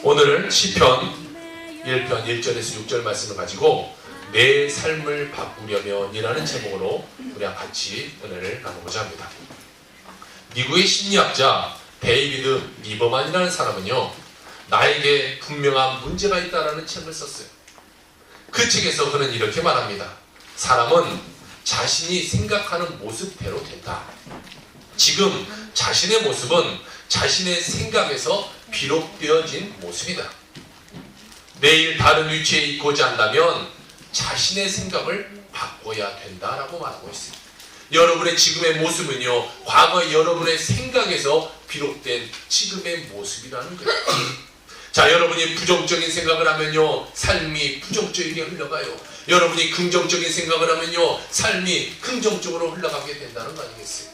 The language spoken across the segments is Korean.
오늘은 시편 1편 1절에서 6절 말씀을 가지고 내 삶을 바꾸려면 이라는 제목으로 우리가 같이 은혜를 나누고자 합니다. 미국의 심리학자 데이비드 리버만이라는 사람은요, 나에게 분명한 문제가 있다라는 책을 썼어요. 그 책에서 그는 이렇게 말합니다. 사람은 자신이 생각하는 모습대로 된다. 지금 자신의 모습은 자신의 생각에서 비롯되어진 모습이다. 내일 다른 위치에 있고자 한다면 자신의 생각을 바꿔야 된다라고 말하고 있습니다. 여러분의 지금의 모습은요, 과거 여러분의 생각에서 비롯된 지금의 모습이라는 거예요. 자, 여러분이 부정적인 생각을 하면요, 삶이 부정적이게 흘러가요. 여러분이 긍정적인 생각을 하면요, 삶이 긍정적으로 흘러가게 된다는 거 아니겠어요?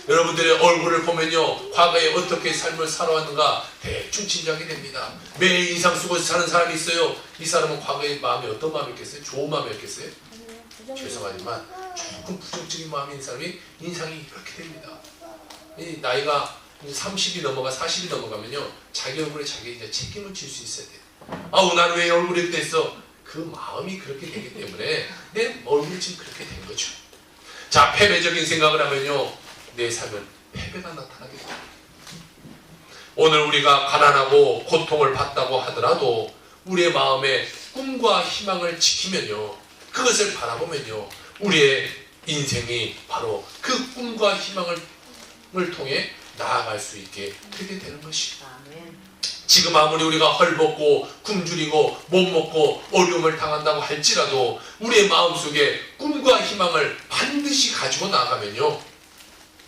여러분들의 얼굴을 보면요, 과거에 어떻게 삶을 살아왔는가 대충 짐작이 됩니다. 매일 인상 쓰고 사는 사람이 있어요. 이 사람은 과거에 마음이 어떤 마음이었겠어요? 좋은 마음이었겠어요? 죄송하지만 조금 부정적인 마음인 사람이 인상이 이렇게 됩니다. 이 나이가 30이 넘어가 40이 넘어가면요, 자기 얼굴에 자기 이제 책임을 질 수 있어야 돼요. 아우, 나는 왜 얼굴이 이렇게 됐어? 그 마음이 그렇게 되기 때문에 내 얼굴이 지금 그렇게 된 거죠. 자, 패배적인 생각을 하면요, 내 삶은 패배가 나타나게 됩니다. 오늘 우리가 가난하고 고통을 받다고 하더라도 우리의 마음에 꿈과 희망을 지키면요, 그것을 바라보면요, 우리의 인생이 바로 그 꿈과 희망을 통해 나아갈 수 있게 되게 되는 것이죠. 지금 아무리 우리가 헐벗고 굶주리고 못 먹고 어려움을 당한다고 할지라도 우리의 마음속에 꿈과 희망을 반드시 가지고 나아가면요,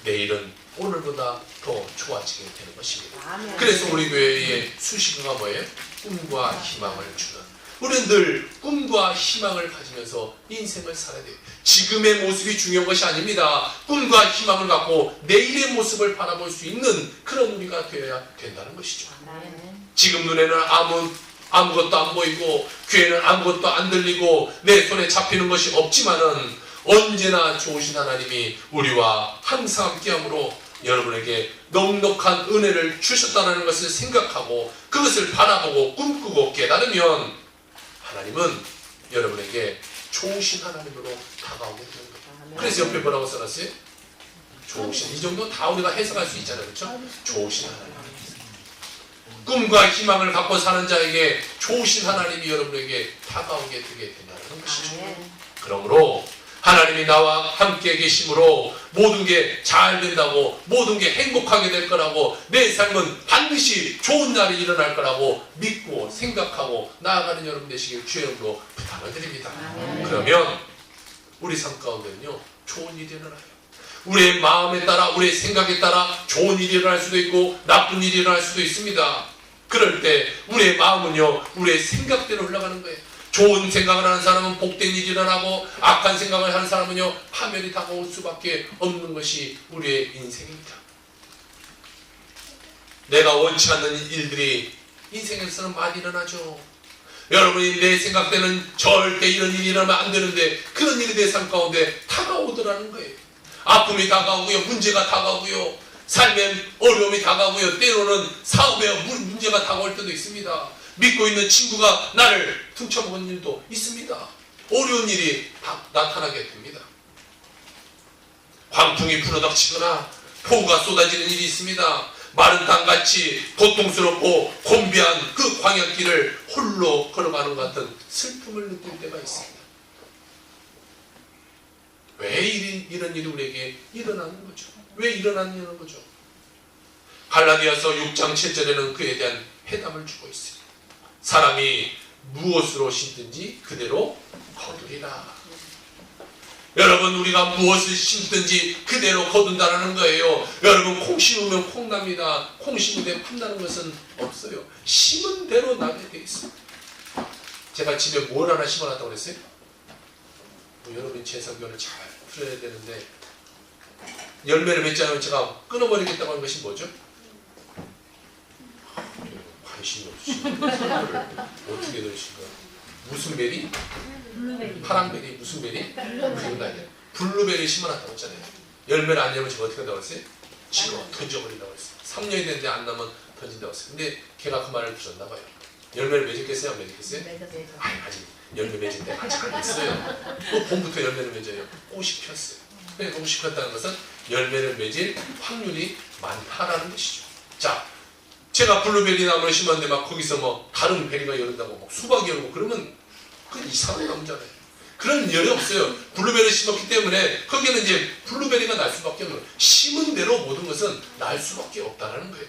내일은 오늘보다 더 좋아지게 되는 것입니다. 그래서 우리 교회의 수식어가 뭐예요? 꿈과 희망을 주는. 우리는 늘 꿈과 희망을 가지면서 인생을 살아야 돼요. 지금의 모습이 중요한 것이 아닙니다. 꿈과 희망을 갖고 내일의 모습을 바라볼 수 있는 그런 우리가 되어야 된다는 것이죠. 지금 눈에는 아무것도 안 보이고 귀에는 아무것도 안 들리고 내 손에 잡히는 것이 없지만은 언제나 좋으신 하나님이 우리와 항상 함께함으로 여러분에게 넉넉한 은혜를 주셨다는 것을 생각하고 그것을 바라보고 꿈꾸고 깨달으면 하나님은 여러분에게 좋으신 하나님으로 다가오게 되는 거예요. 그래서 옆에 뭐라고 써놨어요? 좋으신, 이 정도 다 우리가 해석할 수 있잖아요. 그렇죠? 좋으신 하나님. 꿈과 희망을 갖고 사는 자에게 좋으신 하나님이 여러분에게 다가오게 되게 된다는 것이죠. 그러므로 하나님이 나와 함께 계심으로 모든 게 잘 된다고, 모든 게 행복하게 될 거라고, 내 삶은 반드시 좋은 날이 일어날 거라고 믿고 생각하고 나아가는 여러분 되시길 주의 이름으로 부탁을 드립니다. 그러면 우리 삶 가운데는요, 좋은 일이 일어나요. 우리의 마음에 따라, 우리의 생각에 따라 좋은 일이 일어날 수도 있고 나쁜 일이 일어날 수도 있습니다. 그럴 때 우리의 마음은요, 우리의 생각대로 흘러가는 거예요. 좋은 생각을 하는 사람은 복된 일이 일어나고 악한 생각을 하는 사람은요, 파멸이 다가올 수밖에 없는 것이 우리의 인생입니다. 내가 원치 않는 일들이 인생에서는 많이 일어나죠. 여러분이 내 생각대는 절대 이런 일이 일어나면 안 되는데 그런 일이 내 삶 가운데 다가오더라는 거예요. 아픔이 다가오고요, 문제가 다가오고요, 삶의 어려움이 다가오고요, 때로는 사업에 문제가 다가올 때도 있습니다. 믿고 있는 친구가 나를 퉁쳐먹은 일도 있습니다. 어려운 일이 나타나게 됩니다. 광풍이 불어닥치거나 폭우가 쏟아지는 일이 있습니다. 마른 땅같이 고통스럽고 곤비한 그 광야길을 홀로 걸어가는 것 같은 슬픔을 느낄 때가 있습니다. 왜 이런 일이 우리에게 일어나는 거죠? 왜 일어나는 거죠? 갈라디아서 6장 7절에는 그에 대한 해답을 주고 있어요. 사람이 무엇으로 심든지 그대로 거두리라. 여러분, 우리가 무엇을 심든지 그대로 거둔다는 거예요. 여러분, 콩 심으면 콩 납니다. 콩 심으면 팥나는 것은 없어요. 심은 대로 나게 돼 있어요. 제가 집에 뭘 하나 심어놨다고 그랬어요? 여러분이 제 설교를 잘 들어야 되는데 열매를 맺지 않으면 제가 끊어버리겠다고 하는 것이 뭐죠? 관심이 없으시네. 어떻게 들으실까요? 무슨 베리? 블루베리. 파랑베리, 무슨 베리? 그건 아니에요. 블루베리 심어놨다고 했잖아요. 열매를 안 내면 제가 어떻게 한다고 했어요? 지금 던져버린다고 했어요. 3년이 됐는데 안 나면 던진다고 했어요. 근데 걔가 그 말을 들었나 봐요. 열매를 맺었겠어요? 안 맺었겠어요? 아니, 아직 열매 맺을 때 아직 안 됐어요. 봄부터 열매를 맺어요. 꽃이 폈어요. 근데 꽃이 폈다는 것은 열매를 맺을 확률이 많다라는 것이죠. 자, 제가 블루베리 나무를 심었는데 막 거기서 뭐 다른 베리가 열린다고 막 수박이 열고 그러면 그건 이상한 나무잖아요. 그런 열이 없어요. 블루베리를 심었기 때문에 거기는 이제 블루베리가 날 수밖에 없는 거예요. 심은 대로 모든 것은 날 수밖에 없다는 거예요.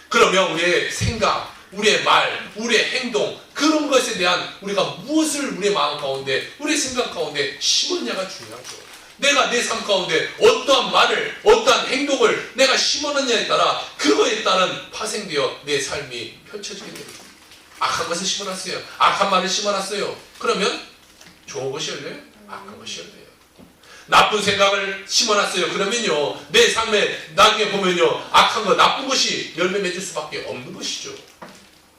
그러면 우리의 생각, 우리의 말, 우리의 행동 그런 것에 대한 우리가 무엇을 우리의 마음 가운데 우리의 생각 가운데 심었냐가 중요하죠. 내가 내 삶 가운데 어떠한 말을 어떠한 행동을 내가 심었느냐에 따라 그거에 따른 파생되어 내 삶이 펼쳐지게 됩니다. 악한 것을 심어놨어요. 악한 말을 심어놨어요. 그러면 좋은 것이 열려요? 악한 것이 열려요. 나쁜 생각을 심어놨어요. 그러면요 내 삶에 나중에 보면요 악한 것 나쁜 것이 열매 맺을 수밖에 없는 것이죠.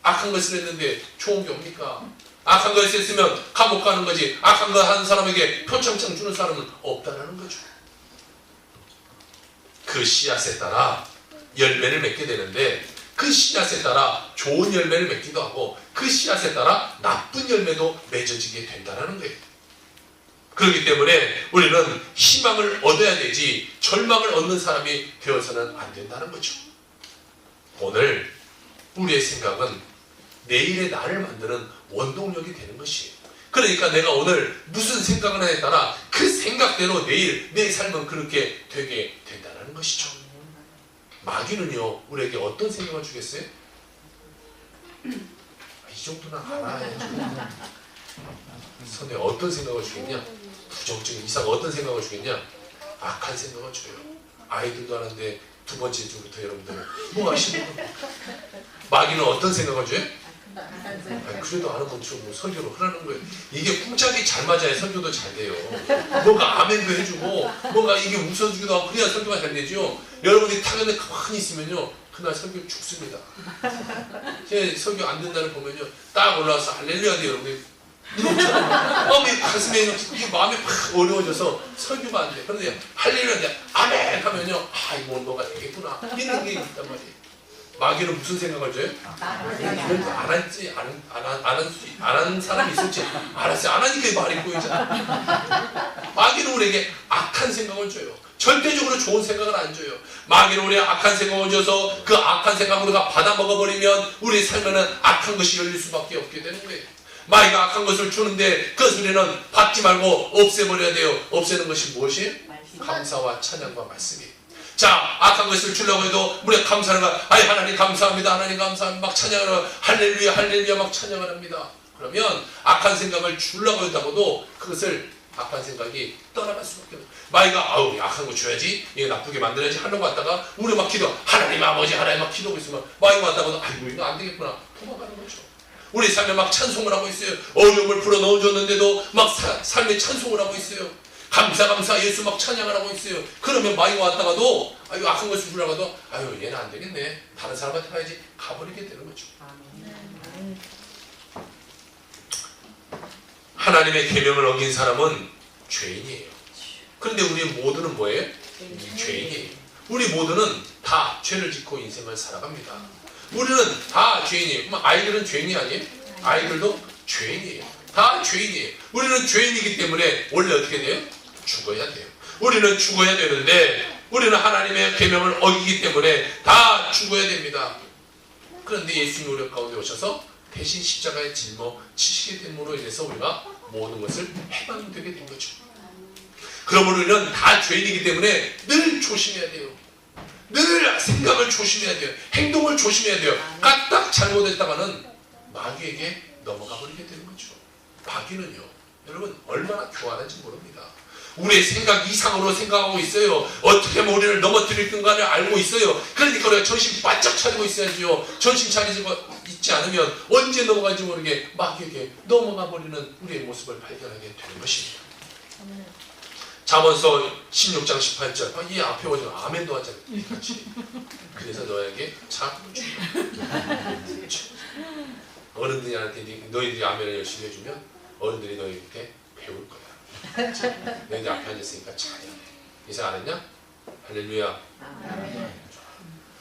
악한 것을 했는데 좋은 게 옵니까? 악한 것을 했으면 감옥 가는 거지. 악한 거 하는 사람에게 표창장 주는 사람은 없다라는 거죠. 그 씨앗에 따라 열매를 맺게 되는데 그 씨앗에 따라 좋은 열매를 맺기도 하고 그 씨앗에 따라 나쁜 열매도 맺어지게 된다는 거예요. 그렇기 때문에 우리는 희망을 얻어야 되지 절망을 얻는 사람이 되어서는 안 된다는 거죠. 오늘 우리의 생각은 내일의 나를 만드는 원동력이 되는 것이에요. 그러니까 내가 오늘 무슨 생각을 하냐에 따라 그 생각대로 내일 내 삶은 그렇게 되게 된다는 것이죠. 마귀는요 우리에게 어떤 생각을 주겠어요? 이 정도는 알아야죠. 선에 어떤 생각을 주겠냐? 부정적인 이상 어떤 생각을 주겠냐? 악한 생각을 줘요. 아이들도 하는데 두 번째 주부터 여러분들 뭐 하시는 거예요? 마귀는 어떤 생각을 줘요? 아니, 그래도 아는 건 좀 설교로 하라는 거예요. 이게 쿵짝이 잘 맞아야 설교도 잘 돼요. 뭔가 아멘도 해주고 뭔가 이게 웃어주기도 하고 그래야 설교가 잘 되죠. 여러분이 타격에 가만히 있으면요 그날 설교 죽습니다. 제 설교 안 된다는 보면요 딱 올라와서 할렐루야 돼요. 여러분이 마음이 가슴에 이게 마음이 팍 어려워져서 설교가 안 돼. 그런데 할렐루야 돼. 아멘 하면요 아 이거 뭔가 되겠구나 이런 게 있단 말이에요. 마귀는 무슨 생각을 줘요? 그래도 안 했지, 안 한 사람이 있을지 알았어요. 안 하니까 말이 보이잖아. 마귀는 우리에게 악한 생각을 줘요. 절대적으로 좋은 생각을 안 줘요. 마귀는 우리에게 악한 생각을 줘서 그 악한 생각을 우리가 받아먹어버리면 우리 삶에는 악한 것이 열릴 수밖에 없게 되는 거예요. 마귀가 악한 것을 주는데 그것을 우리는 받지 말고 없애버려야 돼요. 없애는 것이 무엇이에요? 감사와 찬양과 말씀이에요. 자, 악한 것을 주려고 해도 우리가 감사하는 거야. 아이 하나님 감사합니다. 하나님 감사합니다. 막 찬양을 하고 할렐루야 할렐루야 막 찬양을 합니다. 그러면 악한 생각을 주려고 했다고도 그것을 악한 생각이 떠나갈 수밖에 없어요. 마귀가 아우 악한 거 줘야지 이거 나쁘게 만들어야지 하려고 왔다가 우리 막 기도 하나님 아버지 하나님 막 기도하고 있으면 마귀가 왔다가도 아이고 이거 안 되겠구나 도망가는 거죠. 우리 삶에 막 찬송을 하고 있어요. 어려움을 풀어 넣어줬는데도 막 삶에 찬송을 하고 있어요. 감사 예수 막 찬양을 하고 있어요. 그러면 마귀가 왔다가도 아유 악한 것을 주려고도 아유 얘는 안 되겠네 다른 사람한테 가야지 가버리게 되는 거죠. 하나님의 계명을 어긴 사람은 죄인이에요. 그런데 우리 모두는 뭐예요? 죄인이에요. 우리 모두는 다 죄를 짓고 인생을 살아갑니다. 우리는 다 죄인이에요. 그럼 아이들은 죄인이 아니에요? 아이들도 죄인이에요. 다 죄인이에요. 우리는 죄인이기 때문에 원래 어떻게 돼요? 죽어야 돼요. 우리는 죽어야 되는데 우리는 하나님의 계명을 어기기 때문에 다 죽어야 됩니다. 그런데 예수님이 우리 가운데 오셔서 대신 십자가에 짊어지시게 됨으로 인해서 우리가 모든 것을 해방되게 된 거죠. 그러므로 우리는 다 죄인이기 때문에 늘 조심해야 돼요. 늘 생각을 조심해야 돼요. 행동을 조심해야 돼요. 까딱 잘못했다가는 마귀에게 넘어가 버리게 되는 거죠. 마귀는요 여러분 얼마나 교활한지 모릅니다. 우리의 생각 이상으로 생각하고 있어요. 어떻게 하면 우리를 넘어뜨릴 건가를 알고 있어요. 그러니까 우리가 정신 바짝 차리고 있어야죠. 정신 차리지 있지 않으면 언제 넘어갈지 모르게 마귀에게 넘어가 버리는 우리의 모습을 발견하게 되는 것입니다. 잠언서 16장 18절 이 앞에 오지만 아멘도 하잖아요. 같이. 그래서 너에게 자꾸 주라. 어른들한테 너희들이 아멘을 열심히 해주면 어른들이 너희한테 배울 거야. 너희들 앞에 앉았으니까 잘해. 이상 안 했냐? 할렐루야.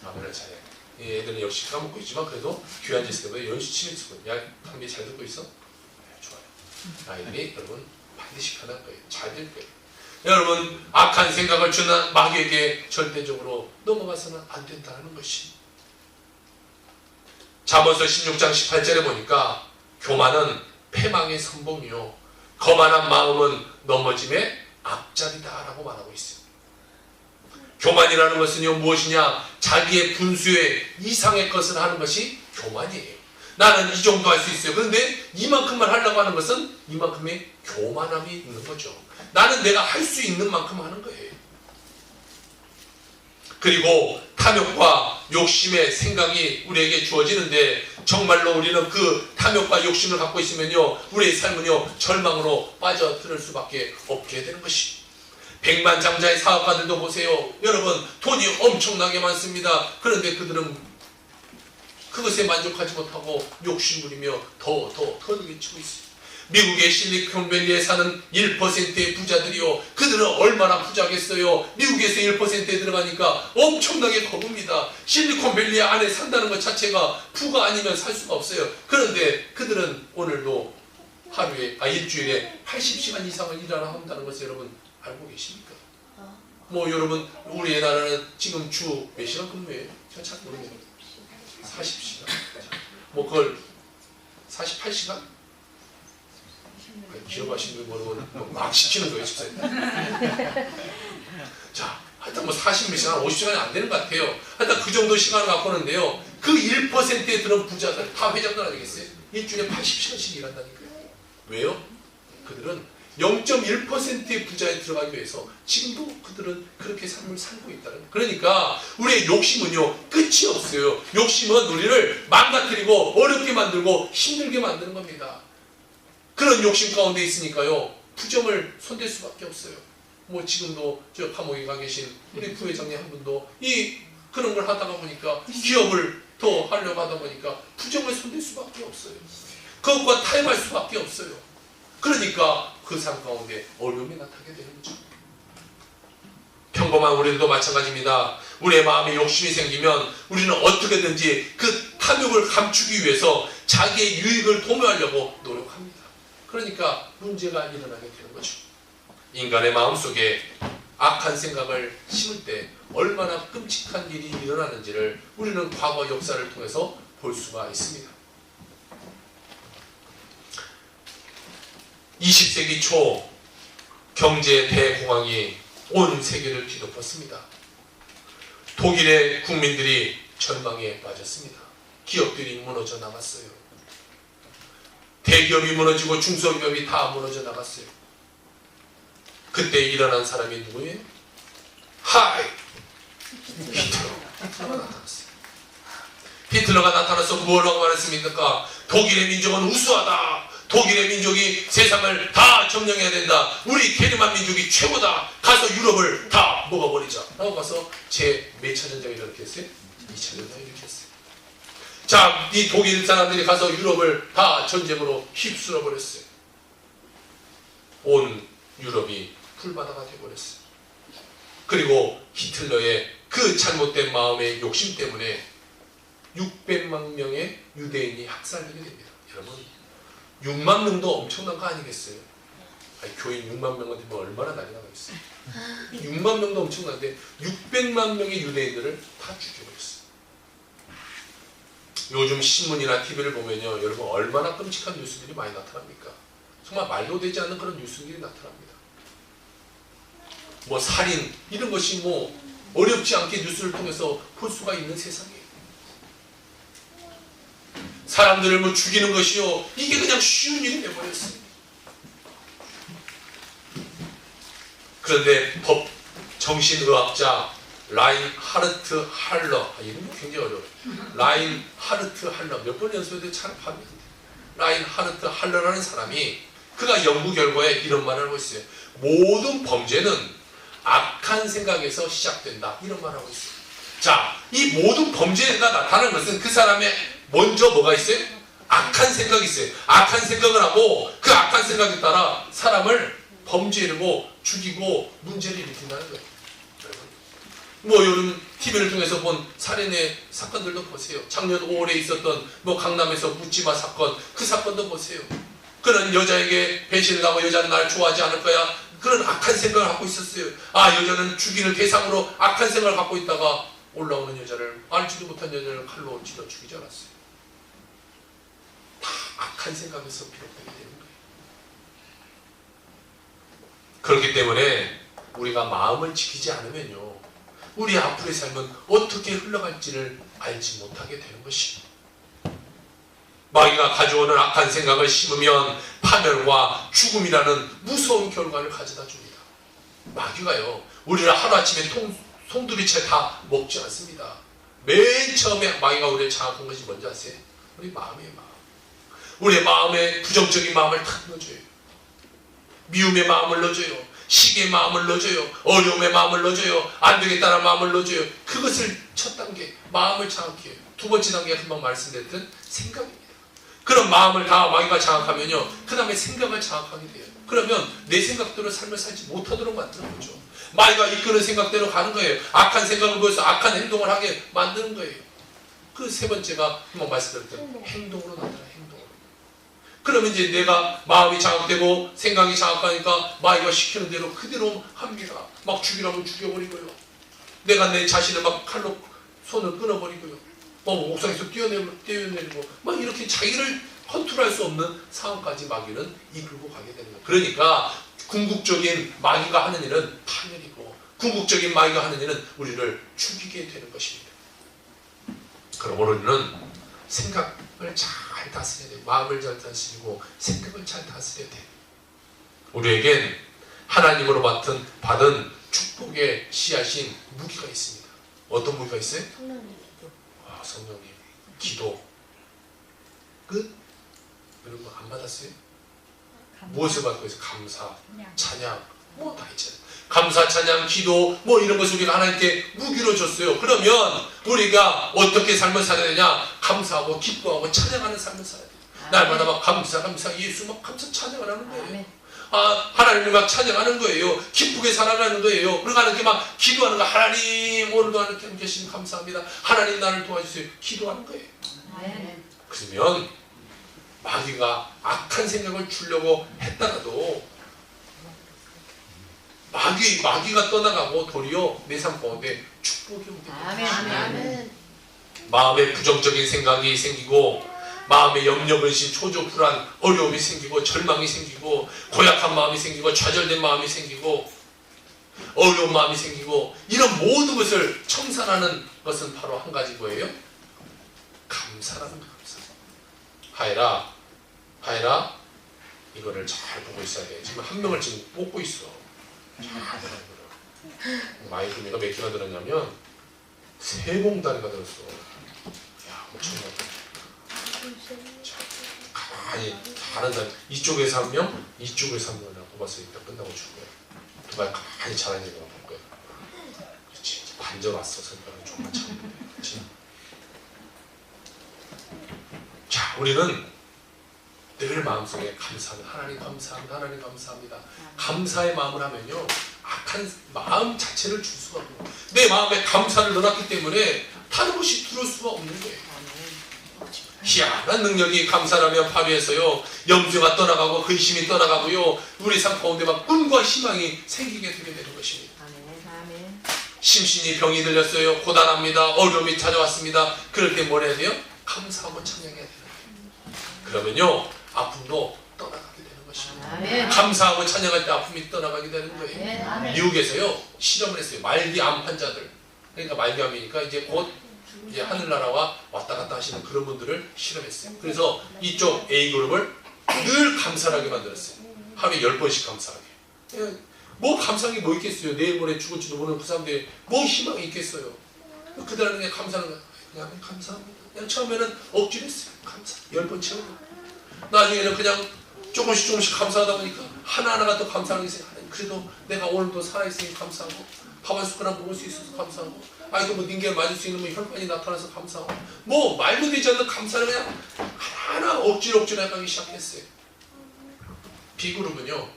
아멘을 잘해. 애들은 역시 까먹고 있지만 그래도 귀한 짓을 때문에 연수 치는 수건. 야, 강미 잘 듣고 있어? 네, 좋아요. 아이들이 여러분 반드시 변할 거예요. 잘 될 거예요. 여러분 악한 생각을 주는 마귀에게 절대적으로 넘어가서는 안 된다는 것이. 잠언서 16장 18절에 보니까 교만은 패망의 선봉이요 거만한 마음은 넘어짐의 앞자리다라고 말하고 있어요. 교만이라는 것은요 무엇이냐? 자기의 분수의 이상의 것을 하는 것이 교만이에요. 나는 이 정도 할 수 있어요. 그런데 이만큼만 하려고 하는 것은 이만큼의 교만함이 있는 거죠. 나는 내가 할 수 있는 만큼 하는 거예요. 그리고 탐욕과 욕심의 생각이 우리에게 주어지는데 정말로 우리는 그 탐욕과 욕심을 갖고 있으면요 우리의 삶은요 절망으로 빠져들 수밖에 없게 되는 것이. 백만장자의 사업가들도 보세요. 여러분 돈이 엄청나게 많습니다. 그런데 그들은 그것에 만족하지 못하고 욕심부리며 더 외치고 있어요. 미국의 실리콘밸리에 사는 1%의 부자들이요. 그들은 얼마나 부자겠어요. 미국에서 1%에 들어가니까 엄청나게 거붑니다. 실리콘밸리 안에 산다는 것 자체가 부가 아니면 살 수가 없어요. 그런데 그들은 오늘도 일주일에 80시간 이상을 일하라 한다는 것을 여러분 알고 계십니까? 뭐 여러분 우리의 나라는 지금 주 몇 시간 근무해요? 제가 잘 모르겠네요. 40시간? 뭐 그걸 48시간? 기억하시는 분 모르고 막 시키는 거예요, 집사님. 자, 하여튼 뭐 40몇 시간, 50시간이 안 되는 것 같아요. 하여튼 그 정도 시간을 갖고 오는데요. 그 1%에 들은 부자들, 다 회장들 아니겠어요? 일주일에 80시간씩 일한다니까요. 왜요? 그들은 0.1%의 부자에 들어가기 위해서 지금도 그들은 그렇게 삶을 살고 있다는 거예요. 그러니까 우리의 욕심은요 끝이 없어요. 욕심은 우리를 망가뜨리고 어렵게 만들고 힘들게 만드는 겁니다. 그런 욕심 가운데 있으니까요 부정을 손댈 수밖에 없어요. 뭐 지금도 저 감옥에 가 계신 우리 부회장님 한 분도 그런 걸 하다가 보니까 기업을 더 하려고 하다 보니까 부정을 손댈 수밖에 없어요. 그것과 타협할 수밖에 없어요. 그러니까 그 삶 가운데 어려움이 나타나게 되는 거죠. 평범한 우리들도 마찬가지입니다. 우리의 마음에 욕심이 생기면 우리는 어떻게든지 그 탐욕을 감추기 위해서 자기의 유익을 도모하려고 노력합니다. 그러니까 문제가 일어나게 되는 거죠. 인간의 마음속에 악한 생각을 심을 때 얼마나 끔찍한 일이 일어나는지를 우리는 과거 역사를 통해서 볼 수가 있습니다. 20세기 초 경제 대공황이 온 세계를 뒤덮었습니다. 독일의 국민들이 절망에 빠졌습니다. 기업들이 무너져 나갔어요. 대기업이 무너지고 중소기업이 다 무너져 나갔어요. 그때 일어난 사람이 누구예요? 히틀러가 나타났어요. 히틀러가 나타나서 뭐라고 말했습니까? 독일의 민족은 우수하다. 독일의 민족이 세상을 다 점령해야 된다. 우리 게르만 민족이 최고다. 가서 유럽을 다 먹어버리자. 라고 가서 제 몇 차 전쟁을 일으켰어요? 2차 전쟁을 일으켰어요. 자, 이 독일 사람들이 가서 유럽을 다 전쟁으로 휩쓸어 버렸어요. 온 유럽이 풀바다가 되어버렸어요. 그리고 히틀러의 그 잘못된 마음의 욕심 때문에 600만 명의 유대인이 학살되게 됩니다. 여러분 6만 명도 엄청난 거 아니겠어요? 아니, 교인 6만 명한테 뭐 얼마나 난리 나겠어요? 6만 명도 엄청난데 600만 명의 유대인들을 다 죽여버렸어요. 요즘 신문이나 TV를 보면요, 여러분 얼마나 끔찍한 뉴스들이 많이 나타납니까? 정말 말도 되지 않는 그런 뉴스들이 나타납니다. 뭐 살인 이런 것이 뭐 어렵지 않게 뉴스를 통해서 볼 수가 있는 세상이에요. 사람들을 뭐 죽이는 것이요, 이게 그냥 쉬운 일이 되어버렸어요. 그런데 정신의학자 라인하르트 할러, 이름이 굉장히 어려워요. 라인하르트 할러, 몇 번 연습해도 잘 합니다. 라인하르트 할러라는 사람이 그가 연구 결과에 이런 말을 하고 있어요. 모든 범죄는 악한 생각에서 시작된다, 이런 말을 하고 있어요. 자, 이 모든 범죄가 나타나는 것은 그 사람의 먼저 뭐가 있어요? 악한 생각이 있어요. 악한 생각을 하고 그 악한 생각에 따라 사람을 범죄로 죽이고 문제를 일으킨다는 거예요. 뭐 요즘 TV를 통해서 본 살인의 사건들도 보세요. 작년 5월에 있었던 뭐 강남에서 묻지마 사건, 그 사건도 보세요. 그런 여자에게 배신을 하고 여자는 날 좋아하지 않을 거야. 그런 악한 생각을 갖고 있었어요. 아, 여자는 죽이는 대상으로 악한 생각을 갖고 있다가 올라오는 여자를, 알지도 못한 여자를 칼로 찔러 죽이지 않았어요. 다 악한 생각에서 비롯되게 되는 거예요. 그렇기 때문에 우리가 마음을 지키지 않으면요, 우리 앞으로의 삶은 어떻게 흘러갈지를 알지 못하게 되는 것입니다. 마귀가 가져오는 악한 생각을 심으면 파멸과 죽음이라는 무서운 결과를 가져다 줍니다. 마귀가요, 우리를 하루아침에 송두리째 다 먹지 않습니다. 맨 처음에 마귀가 우리를 장악한 것이 뭔지 아세요? 우리 마음이에요. 마음. 우리의 마음에 부정적인 마음을 탁 넣어줘요. 미움의 마음을 넣어줘요. 시기의 마음을 넣어줘요. 어려움의 마음을 넣어줘요. 안 되겠다는 마음을 넣어줘요. 그것을 첫 단계, 마음을 장악해요. 두 번째 단계가 금방 말씀드렸던 생각입니다. 그런 마음을 다 마귀가 장악하면요, 그 다음에 생각을 장악하게 돼요. 그러면 내 생각대로 삶을 살지 못하도록 만드는 거죠. 마귀가 이끄는 생각대로 가는 거예요. 악한 생각을 보여서 악한 행동을 하게 만드는 거예요. 그 세 번째가 한번 말씀드렸던 행동으로 나타나요. 행동으로. 그러면 이제 내가 마음이 장악되고 생각이 장악하니까 마귀가 시키는 대로 그대로 합니다. 막 죽이라면 죽여버리고요. 내가 내 자신을 막 칼로 손을 끊어버리고요. 옥상에서 뛰어내리고 막 이렇게 자기를 컨트롤할 수 없는 상황까지 마귀는 이끌고 가게 되는 거예요. 그러니까 궁극적인 마귀가 하는 일은 파멸이고, 궁극적인 마귀가 하는 일은 우리를 죽이게 되는 것입니다. 그러므로 우리는 생각을 잘 다스려야 돼요. 마음을 잘 다스리고 생각을 잘 다스려야 돼요. 우리에겐 하나님으로 받은 축복의 씨앗인 무기가 있습니다. 어떤 무기가 있어요? 성령님, 기도, 끝? 이런 거 안 받았어요? 무엇을 받고 있어요? 감사, 찬양, 뭐 다 있잖아요. 감사, 찬양, 기도, 뭐 이런 것을 우리가 하나님께 무기로 줬어요. 그러면 우리가 어떻게 삶을 살아야 되냐? 감사하고 기뻐하고 찬양하는 삶을 살아야 돼요. 날마다 막 감사, 예수 막 감사, 찬양을 하는 거예요. 아, 하나님을 막 찬양하는 거예요. 기쁘게 살아가는 거예요. 그러니까 이렇게 막 기도하는 거. 하나님, 오늘도 하나님 계시면 감사합니다. 하나님 나를 도와주세요. 기도하는 거예요. 그러면 마귀가 악한 생각을 주려고 했다가도 마귀가 떠나가고 도리어 내 삶 가운데 축복이 오게 됩니다. 마음에 부정적인 생각이 생기고, 마음에 염려, 근심, 초조, 불안, 어려움이 생기고, 절망이 생기고, 고약한 마음이 생기고, 좌절된 마음이 생기고, 어려운 마음이 생기고, 이런 모든 것을 청산하는 것은 바로 한 가지 뭐예요? 감사라는 거예요. 감사. 하이라, 이거를 잘 보고 있어야 돼. 지금 한 명을 지금 뽑고 있어. 잘 보라고요. 마이크가 몇 개가 들었냐면 3봉다리가 들었어. 야, 엄청나다. 자, 가만히 다른 사람, 이쪽에서 한 명, 이쪽에서 한 명을 뽑아서 이따 끝나고 줄 거야. 누가 가만히 잘하는 얘기가 볼 거야. 그렇지. 반절 왔어. 설명을 좀만 참는데. 그렇지. 자, 우리는 늘 마음속에 감사합니다. 하나님 감사합니다. 하나님 감사합니다. 감사의 마음을 하면요, 악한 마음 자체를 줄 수가 없고, 내 마음에 감사를 넣어놨기 때문에 다른 것이 들어올 수가 없는 거예요. 희한한 능력이 감사라면 파괴해서요, 염려가 떠나가고 근심이 떠나가고요, 우리 삶 가운데 막 꿈과 희망이 생기게 되게 되는 것입니다. 심신이 병이 들렸어요. 고단합니다. 어려움이 찾아왔습니다. 그럴 때 뭘 해야 돼요? 감사하고 찬양해야 되는 거예요. 그러면요, 아픔도 떠나가게 되는 것입니다. 감사하고 찬양할 때 아픔이 떠나가게 되는 거예요. 미국에서요, 실험을 했어요. 말기암 환자들. 그러니까 말기암이니까 이제 곧 이제 하늘나라와 왔다 갔다 하시는 그런 분들을 실험했어요. 그래서 이쪽 A그룹을 늘 감사하게 만들었어요. 하루에 10번씩 감사하게. 뭐 감사한 게 뭐 있겠어요. 내일 모레 죽을지도 모르는 그 사람들이 뭐 희망이 있겠어요. 그들은 그냥 감사하는 거예요. 그냥 감사합니다. 그냥 처음에는 억지로 했어요. 감사. 10번 채우고. 나중에는 그냥 조금씩 감사하다 보니까 하나하나가 또 감사하는 게 있어요. 그래도 내가 오늘도 살아있으니 감사하고, 밥 한 숟가락 먹을 수 있어서 감사하고, 아이고 뭐 닌게 맞을 수 있는 뭐 혈관이 나타나서 감사하고, 뭐 말도 되지 않는 감사를 그냥 하나하나 억지로 해가기 시작했어요. B그룹은요,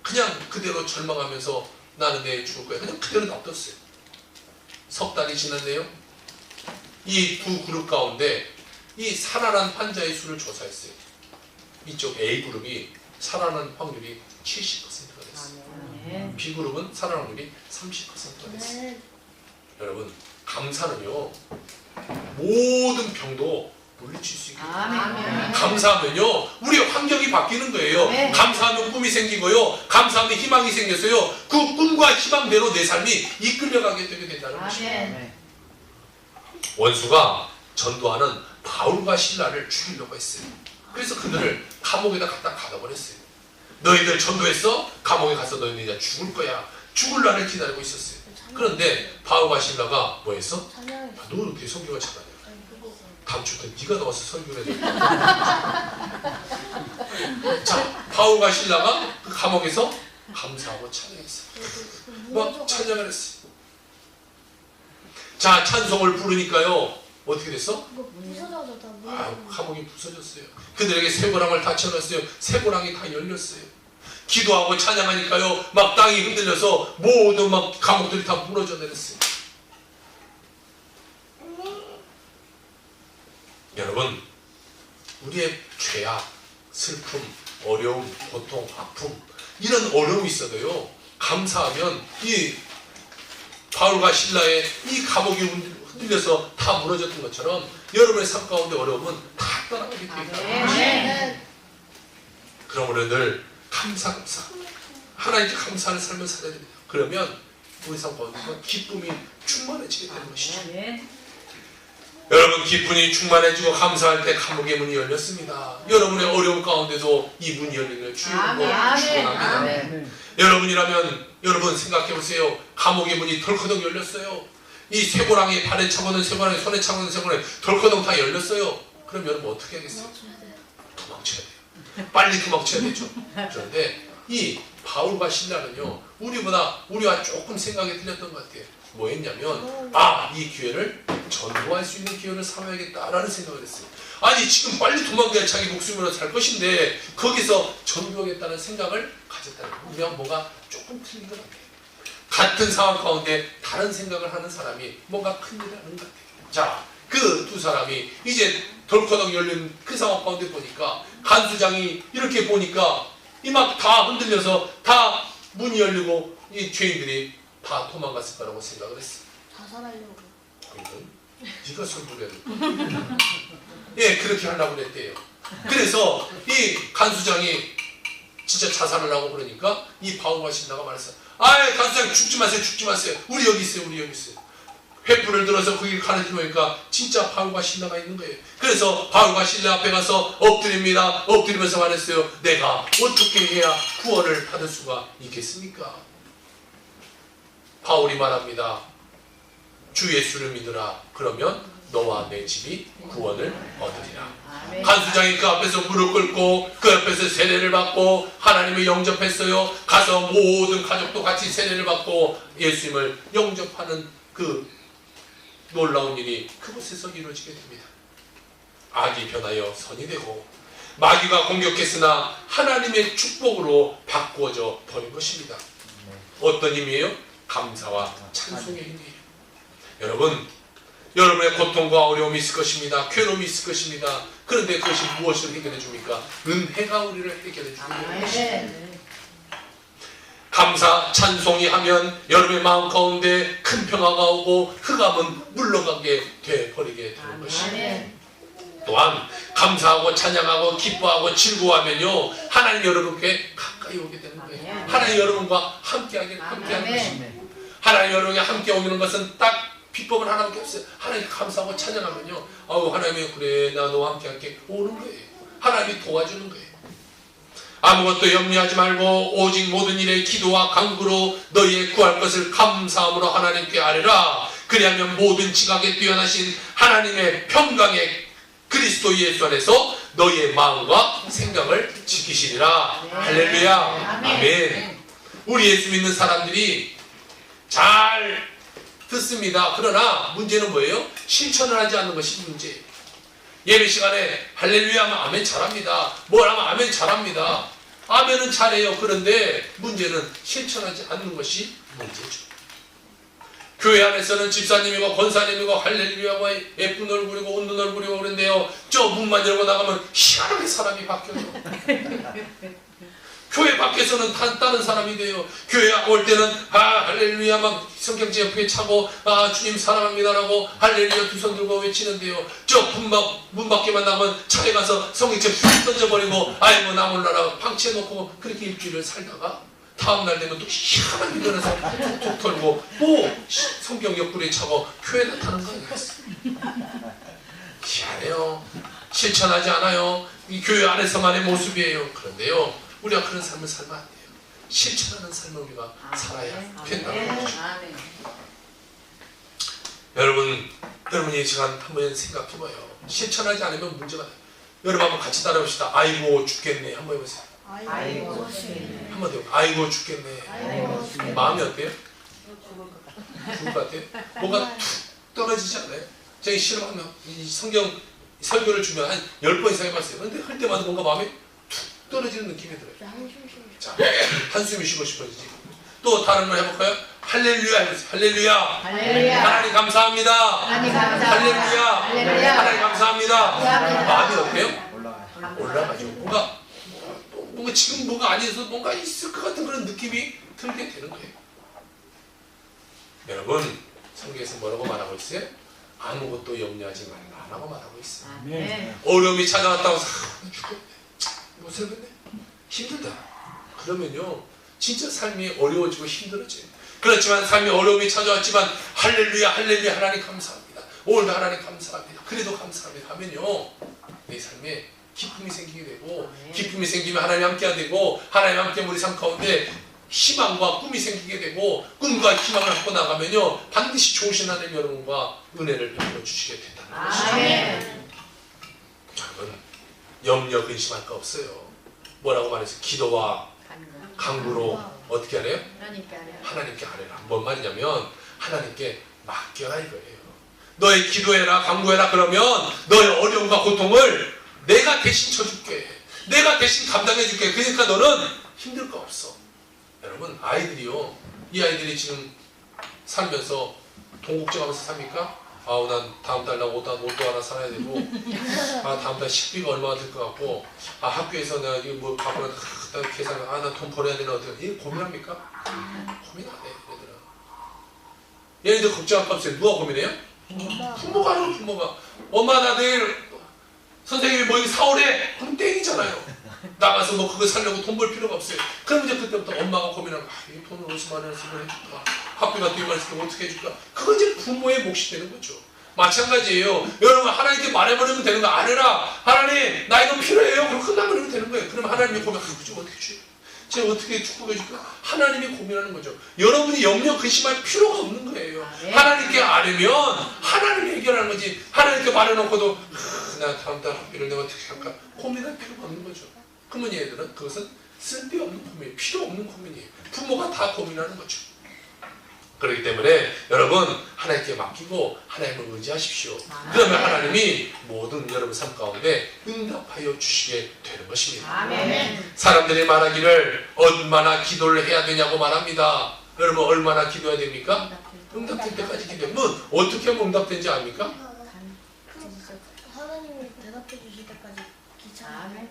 그냥 그대로 절망하면서 나는 내일 죽을 거야. 그냥 그대로 놔뒀어요. 석 달이 지났네요. 이 두 그룹 가운데 이 살아난 환자의 수를 조사했어요. 이쪽 A그룹이 살아난 확률이 70%가 됐어요. B그룹은 살아난 확률이 30%가 됐어요. 여러분, 감사는요 모든 병도 물리칠 수 있거든요. 감사하면요 우리의 환경이 바뀌는 거예요. 감사하면 꿈이 생기고요, 감사하면 희망이 생겼어요. 그 꿈과 희망대로 내 삶이 이끌려가게 되게 된다는 것입니다. 원수가 전도하는 바울과 실라를 죽이려고 했어요. 그래서 그들을 감옥에다 갖다 가둬버렸어요. 너희들 전도했어? 감옥에 가서 너희들 이제 죽을 거야. 죽을 날을 기다리고 있었어요. 그런데 바울과 실라가 뭐 했어? 너 어떻게 성경을 잘하냐? 다음 주부터 네가 나와서 설교를 해야 돼. 자, 바울과 실라가 그 감옥에서 감사하고 찬양했어요. 막 찬양을 했어요. 자, 찬송을 부르니까요 어떻게 됐어? 감옥이 부서졌어요. 그들에게 쇠고랑을 다 쳐놨어요. 쇠고랑이 다 열렸어요. 기도하고 찬양하니까요 막 땅이 흔들려서 모든 막 감옥들이 다 무너져 내렸어요. 여러분, 우리의 죄악, 슬픔, 어려움, 고통, 아픔 이런 어려움이 있어도요 감사하면 이 바울과 실라의 이 감옥이 흔들려서 다 무너졌던 것처럼 여러분의 삶 가운데 어려움은 다 떠나가게 되어 있다는 것입니다. 그러므로 늘 감사 하나님께 감사하는 삶을 살아야 됩니다. 그러면 우리 삶 가운데 기쁨이 충만해지게 되는 것이죠. 여러분, 기쁨이 충만해지고 감사할 때 감옥의 문이 열렸습니다. 여러분의 어려움 가운데도 이 문이 열리는 주님으로 축원합니다. 여러분이라면 여러분 생각해보세요. 감옥의 문이 덜커덕 열렸어요. 이 쇠고랑이 발에 차고는 쇠고랑이 손에 차고는 쇠고랑이 덜커덕 다 열렸어요. 그럼 여러분 어떻게 하겠어요? 도망쳐야 돼요. 빨리 도망쳐야 되죠. 그런데 이 바울과 실라는요 우리와 조금 생각이 틀렸던 것 같아요. 뭐 했냐면 이 기회를 전도할 수 있는 기회를 삼아야겠다라는 생각을 했어요. 아니 지금 빨리 도망가야 자기 목숨으로 살 것인데 거기서 전도하겠다는 생각을 가졌다는 거예요. 우리랑 뭐가 조금 틀린 것 같아요. 같은 상황 가운데 다른 생각을 하는 사람이 뭔가 큰일을 하는 것 같아요. 자, 그 두 사람이 이제 덜커덕 열린 그 상황 가운데 보니까 간수장이 이렇게 보니까 이 막 다 흔들려서 다 문이 열리고 이 죄인들이 다 도망갔을 거라고 생각을 했어. 자살하려고. 네가 설교를 예, 그렇게 하려고 그랬대요. 그래서 이 간수장이 진짜 자살을 하고 그러니까 이 바울과 실라가 말했어. 간수장 죽지 마세요. 우리 여기 있어요. 횃불을 들어서 거기 가르치니까 진짜 바울과 실라가 있는 거예요. 그래서 바울과 실라 앞에 가서 엎드립니다. 엎드리면서 말했어요. 내가 어떻게 해야 구원을 받을 수가 있겠습니까? 바울이 말합니다. 주 예수를 믿으라. 그러면 너와 내 집이 구원을 얻으리라. 간수장이 그 앞에서 무릎 꿇고 그 앞에서 세례를 받고 하나님을 영접했어요. 가서 모든 가족도 같이 세례를 받고 예수님을 영접하는 그 놀라운 일이 그곳에서 이루어지게 됩니다. 악이 변하여 선이 되고 마귀가 공격했으나 하나님의 축복으로 바꾸어져 버린 것입니다. 어떤 힘이에요? 감사와 찬송의 힘이에요. 여러분, 여러분의 고통과 어려움이 있을 것입니다. 괴로움이 있을 것입니다. 그런데 그것이 무엇을 해결해 줍니까? 은혜가 우리를 해결해 주는 것입니다. 감사, 찬송이 하면 여러분의 마음 가운데 큰 평화가 오고 흑암은 물러가게 되버리게 되는 것입니다. 또한 감사하고 찬양하고 기뻐하고 즐거워하면요 하나님 여러분께 가까이 오게 되는 거예요. 하나님 여러분과 함께하는 것입니다. 하나님 여러분과 함께 오는 것은 딱 비법은 하나밖에 없어요. 하나님 감사하고 찬양하면요 하나님이 그래 나 너와 함께 오는 거예요. 하나님이 도와주는 거예요. 아무것도 염려하지 말고 오직 모든 일에 기도와 간구로 너희의 구할 것을 감사함으로 하나님께 아뢰라. 그리하면 모든 지각에 뛰어나신 하나님의 평강의 그리스도 예수 안에서 너희의 마음과 생각을 지키시리라. 할렐루야. 아멘. 우리 예수 믿는 사람들이 잘 듣습니다. 그러나 문제는 뭐예요? 실천을 하지 않는 것이 문제예요. 예배 시간에 할렐루야 하면 아멘 잘합니다. 뭘 하면 아멘 잘합니다. 아멘은 잘해요. 그런데 문제는 실천하지 않는 것이 문제죠. 교회 안에서는 집사님이고 권사님이고 할렐루야고 예쁜 얼굴이고 웃는 얼굴이고 그런데요, 저 문만 열고 나가면 희한하게 사람이 바뀌어요. 교회 밖에서는 다른 사람이 돼요. 교회 올 때는 할렐루야 막 성경제 옆에 차고 주님 사랑합니다라고 할렐루야 두 손 들고 외치는데요, 저 문 밖에만 나면 차에 가서 성경제 휙 던져버리고 아이고 나 몰라라 방치해놓고 그렇게 일주일을 살다가 다음날 되면 또 희한하게 일어나서 툭툭 털고 또 성경 옆구리에 차고 교회 나타나는 거예요. 희한해요. 실천하지 않아요. 이 교회 안에서만의 모습이에요. 그런데요, 우리가 그런 삶을 살면 안 돼요. 실천하는 삶을 우리가 살아야 된다는 거죠. 여러분이 이 시간 한번 생각해봐요. 실천하지 않으면 문제가 돼요. 여러분 한번 같이 따라합시다. 아이고 죽겠네. 한번 해보세요. 아이고 죽겠네. 한번 더. 아이고 죽겠네. 아이고 죽겠네. 마음이 어때요? 죽을 것 같아요? 뭔가 툭 떨어지지 않아요? 제가 싫어하면 이 성경 설교를 주면 한 10번 이상 해봤어요. 근데 할 때마다 뭔가 마음이 툭 떨어지는 느낌이 들어요. 자, 한숨이 쉬고 싶어지지. 또 다른 걸 해볼까요? 할렐루야 해보세요. 할렐루야. 할렐루야. 하나님 감사합니다. 하나님 감사합니다. 할렐루야. 할렐루야. 하나님 감사합니다. 감사합니다. 마음이 어때요? 올라가죠. 뭔가 지금 뭐가 아니어서 뭔가 있을 것 같은 그런 느낌이 들게 되는 거예요. 여러분, 성경에서 뭐라고 말하고 있어요? 아무것도 염려하지 말라라고 말하고 있어요. 네. 어려움이 찾아왔다고 해서 죽겠네, 못 살겠네, 힘들다. 그러면요, 진짜 삶이 어려워지고 힘들어져요. 그렇지만 삶이 어려움이 찾아왔지만 할렐루야 할렐루야 하나님 감사합니다. 오늘도 하나님 감사합니다. 그래도 감사합니다 하면요, 내 삶에 기쁨이 생기게 되고, 기쁨이 생기면 하나님 함께가 되고, 하나님 함께 우리 삶 가운데 희망과 꿈이 생기게 되고, 꿈과 희망을 갖고 나가면요, 반드시 좋으신 하나님 여러분과 은혜를 베풀어 주시게 된다는 것이죠. 여러분, 염려 근심할 거 없어요. 뭐라고 말해서 기도와 간구로 어떻게 하래요? 하나님께 아뢰라. 뭔 말이냐면 하나님께 맡겨라 이거예요. 너의 기도해라 간구해라 그러면 너의 어려움과 고통을 내가 대신 쳐줄게. 내가 대신 감당해줄게. 그러니까 너는 힘들 거 없어. 여러분, 아이들이요, 이 아이들이 지금 살면서 돈 걱정하면서 삽니까? 난 다음 달 나 옷도 하나 사야 되고, 다음 달 식비가 얼마가 들 것 같고, 학교에서 내가 이거 뭐 갖고 계산, 나 돈 벌어야 되나 어떻게, 이거 고민합니까? 고민 안 해, 얘들아. 얘네들 걱정할 거 없어요. 누가 고민해요? 부모가 하는 부모가. 엄마 나 내일 선생님이 뭐 이거 사오래? 그럼 땡이잖아요. 나가서 뭐 그거 살려고 돈 벌 필요가 없어요. 그럼 이제 그때부터 엄마가 고민하면 이 돈을 50만 원을 쓰고 해줄까? 학비가 또 2만 원 쓰고 어떻게 해줄까? 그건 이제 부모의 몫이 되는 거죠. 마찬가지예요. 여러분, 하나님께 말해버리면 되는 거 안 해라. 하나님 나 이거 필요해요. 그럼 끝나버리면 되는 거예요. 그럼 하나님이 고민, 그치 어떻게 줘요? 제가 어떻게 축복해 줄까? 하나님이 고민하는 거죠. 여러분이 염려 근심할 필요가 없는 거예요. 하나님께 아뢰면 하나님이 해결하는 거지. 하나님께 말해놓고도 나 다음 달 학비를 내가 어떻게 할까? 고민할 필요가 없는 거죠. 그러면 얘들은 그것은 쓸데없는 고민, 필요 없는 고민이에요. 부모가 다 고민하는 거죠. 그렇기 때문에 여러분, 하나님께 맡기고 하나님을 의지하십시오. 그러면 하나님이 모든 여러분 삶 가운데 응답하여 주시게 되는 것입니다. 아멘. 사람들이 말하기를 얼마나 기도를 해야 되냐고 말합니다. 여러분, 얼마나 기도해야 됩니까? 응답될 때까지 기도하면 어떻게 하면 응답된지 압니까? 하나님이 대답해 주실 때까지 기차하면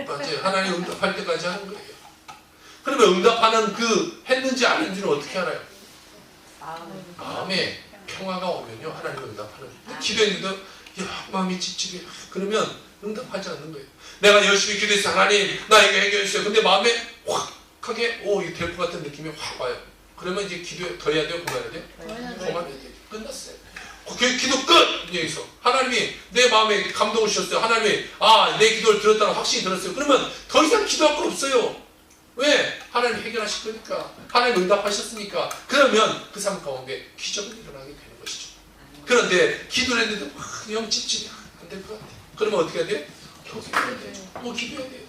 맞아요. 하나님 응답할 때까지 하는 거예요. 그러면 응답하는 그 했는지 안 했는지는 어떻게 알아요? 마음에 평화가 오면요, 하나님 응답하는 거예요. 기도했는데 마음이 찝찝해. 그러면 응답하지 않는 거예요. 내가 열심히 기도해서 하나님 나 이거 해결해 주세요. 근데 마음에 확 하게 이거 될 것 같은 느낌이 확 와요. 그러면 이제 기도 더 해야 돼요? 그만해야 돼요? 그만해야 돼요. 끝났어요. 기도 끝! 여기서 하나님이 내 마음에 감동을 주셨어요. 하나님이 내 기도를 들었다는 확신이 들었어요. 그러면 더 이상 기도할 거 없어요. 왜? 하나님 해결하실 거니까. 하나님 응답하셨으니까. 그러면 그 삶 가운데 기적은 일어나게 되는 것이죠. 그런데 기도를 했는데 영 찝찝이 안 될 것 같아요. 그러면 어떻게 해야 돼요? 더 기도해야 돼요. 또 기도해야 돼요.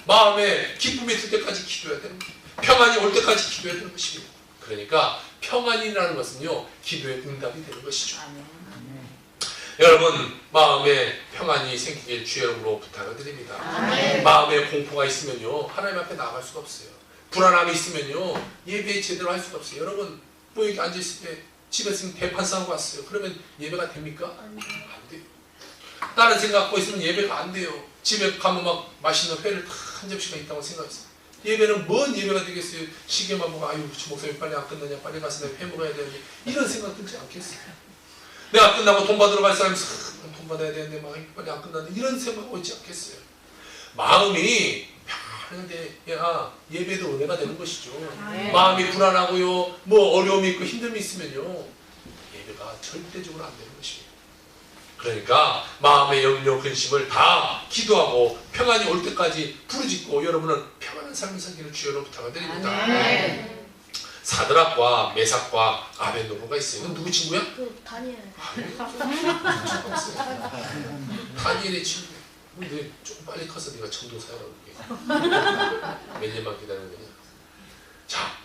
마음에 기쁨이 들 때까지 기도해야 되는 거예요. 평안이 올 때까지 기도해야 되는 것입니다. 그러니까 평안이라는 것은요, 기도의 응답이 되는 것이죠. 여러분, 마음에 평안이 생기길 주 여러분으로 부탁을 드립니다. 마음에 공포가 있으면요, 하나님 앞에 나아갈 수가 없어요. 불안함이 있으면요, 예배 제대로 할 수가 없어요. 여러분, 뭐 여기 앉아있을 때 집에 있으면 대판 싸우고 왔어요. 그러면 예배가 됩니까? 안 돼요. 안 돼요. 다른 생각 갖고 있으면 예배가 안 돼요. 집에 가면 막 맛있는 회를 한 접시가 있다고 생각했어요. 예배는 뭔 예배가 되겠어요? 시계만 보고 아유 목사님 빨리 안 끝나냐, 빨리 가서 내가 회 먹어야 되는데 이런 생각 들지 않겠어요? 내가 끝나고 돈 받으러 갈 사람이 돈 받아야 되는데 막 빨리 안 끝나는데 이런 생각 오지 않겠어요? 마음이 편한데 야 예배도 은혜가 되는 것이죠. 네. 마음이 불안하고요, 뭐 어려움이 있고 힘듦이 있으면요 예배가 절대적으로 안 되는 것입니다. 그러니까 마음의 염려 근심을 다 기도하고 평안이 올 때까지 부르짖고 여러분은 평안한 삶을 살기를 주여로 부탁을 드립니다. 네. 사드락과 메삭과 아벳노고가 있어요. 이건 누구 친구야? 그 다니엘. 다니엘의 친구. 근데 좀 빨리 커서 네가 전도사라고 그러게. 몇 년만 기다리는 거냐. 자,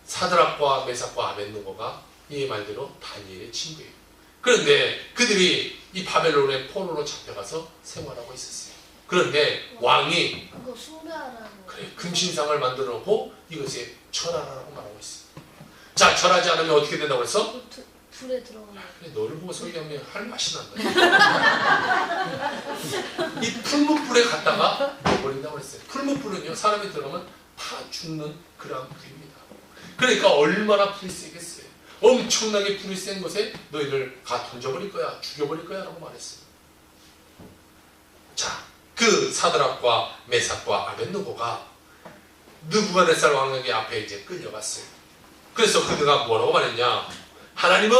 사드락과 메삭과 아벳노고가 이 말대로 다니엘의 친구예요. 그런데 그들이 이 바벨론의 포로로 잡혀가서 생활하고 있었어요. 그런데 왕이 그거 숭배하라고. 그래, 금신상을 만들어 놓고 이것에 절하라고 말하고 있어요. 자, 절하지 않으면 어떻게 된다고 그랬어? 그 불에 들어가는. 그래, 너를 보고 설교하면 할 맛이 난다. 이 풀무불에 갔다가 버린다고 그랬어요. 풀무불은요, 사람이 들어가면 다 죽는 그런 불입니다. 그러니까 얼마나 불이 세겠어요. 엄청나게 불이 센 곳에 너희를 다 던져버릴 거야, 죽여버릴 거야 라고 말했어요. 자, 그 사드락과 메삭과 아벳노고가 느부갓네살 왕에게 앞에 이제 끌려갔어요. 그래서 그들가 뭐라고 말했냐? 하나님은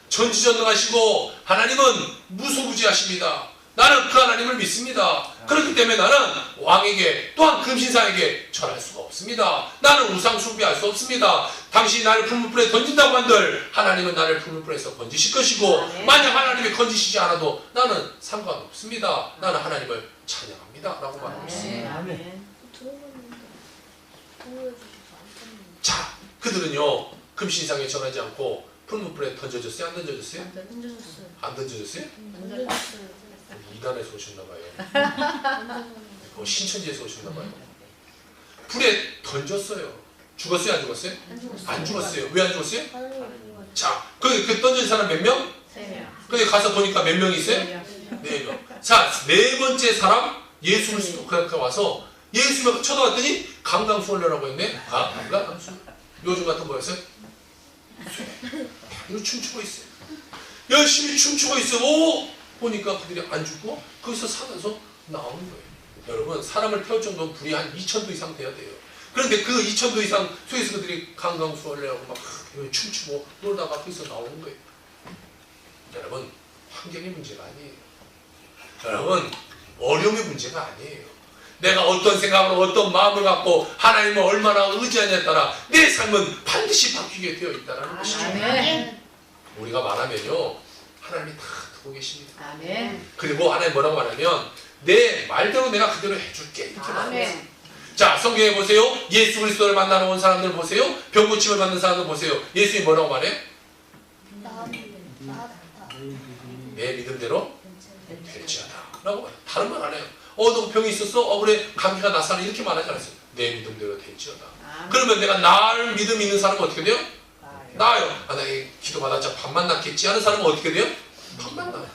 전지전능하시고 하나님은 무소부지하십니다. 나는 그 하나님을 믿습니다. 그렇기 때문에 나는 왕에게 또한 금신상에게 절할 수가 없습니다. 나는 우상 숭배할 수 없습니다. 당신이 나를 풀무불에 던진다고 한들 하나님은 나를 풀무불에서 건지실 것이고 만약 하나님이 건지시지 않아도 나는 상관없습니다. 나는 하나님을 찬양합니다 라고 말하고 있습니다. 들어봤는데 공부해주셔서 안 떴는데. 자, 그들은요 금신상에 절하지 않고 풀무불에 던져졌어요? 안 던져졌어요? 던져줬어요. 안 던져졌어요? 던져줬어요. 이단에서 오셨나봐요. 던져줬어요. 신천지에서 오셨나봐요. 불에 던졌어요. 죽었어요? 안 죽었어요? 안 죽었어요. 안 죽었어요. 왜 안 죽었어요? 하나님이 불러가지고. 자, 그 던진 사람 몇 명? 3명. 거기 가서 보니까 몇 명 있어요? 4명. 자, 네 번째 사람 예수 그리스도 그렇게 와서 예수가 쳐다봤더니 강강수월래라고 했네. 강강수. 요즘 같은 거였어요? 이거 춤추고 있어요. 열심히 춤추고 있어요. 오! 보니까 그들이 안 죽고 거기서 살아서 나오는 거예요. 여러분, 사람을 태울 정도면 불이 한 2000도 이상 돼야 돼요. 그런데 그 2000도 이상 속에서 그들이 강강수월래하고 막 춤추고 놀다가 거기서 나오는 거예요. 여러분, 환경의 문제가 아니에요. 여러분, 어려움의 문제가 아니에요. 내가 어떤 생각으로 어떤 마음을 갖고 하나님을 얼마나 의지하냐에 따라 내 삶은 반드시 바뀌게 되어 있다는 것이죠. 아멘. 우리가 말하면요, 하나님이 다 듣고 계십니다. 아멘. 그리고 하나님 뭐라고 말하면 내 말대로 내가 그대로 해줄게 이렇게 말해요. 아멘. 자, 성경에 보세요. 예수 그리스도를 만나러 온 사람들 보세요. 병고침을 받는 사람들 보세요. 예수님이 뭐라고 말해? 나았다. 내 믿음대로 될지어다 라고 말해요. 다른 말 안 해요. 너 병이 있었어? 그래 감기가 났어? 이렇게 말하지 않았어요. 내 믿음대로 될지어다. 그러면 내가 나를 믿음 있는 사람은 어떻게 돼요? 나아요. 나 기도받았자 밥만 낫겠지 하는 사람은 어떻게 돼요? 밥만 나요.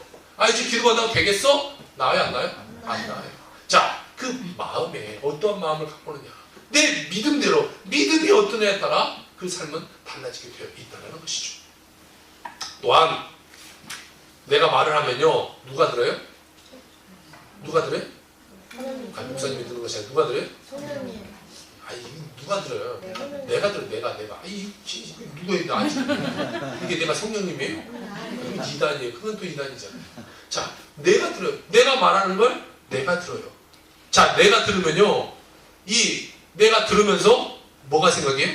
이제 기도받아도 되겠어? 나아요 안 나아요? 안 나아요. 자, 그 마음에 어떠한 마음을 갖고 오느냐, 내 믿음대로 믿음이 어떠냐에 따라 그 삶은 달라지게 되어 있다는 것이죠. 또한 내가 말을 하면요 누가 들어요? 누가 들어요? 목사님이 듣는 것이 아니라 누가 들어요? 성령님. 누가 들어요? 성령님. 내가 들어요. 내가 누가 나지? 이게 내가 성령님이에요? 그건 이단이에요. 그건 또 이단이잖아요. 자, 내가 들어요. 내가 말하는 걸 내가 들어요. 자, 내가 들으면요 이 내가 들으면서 뭐가 생각해요?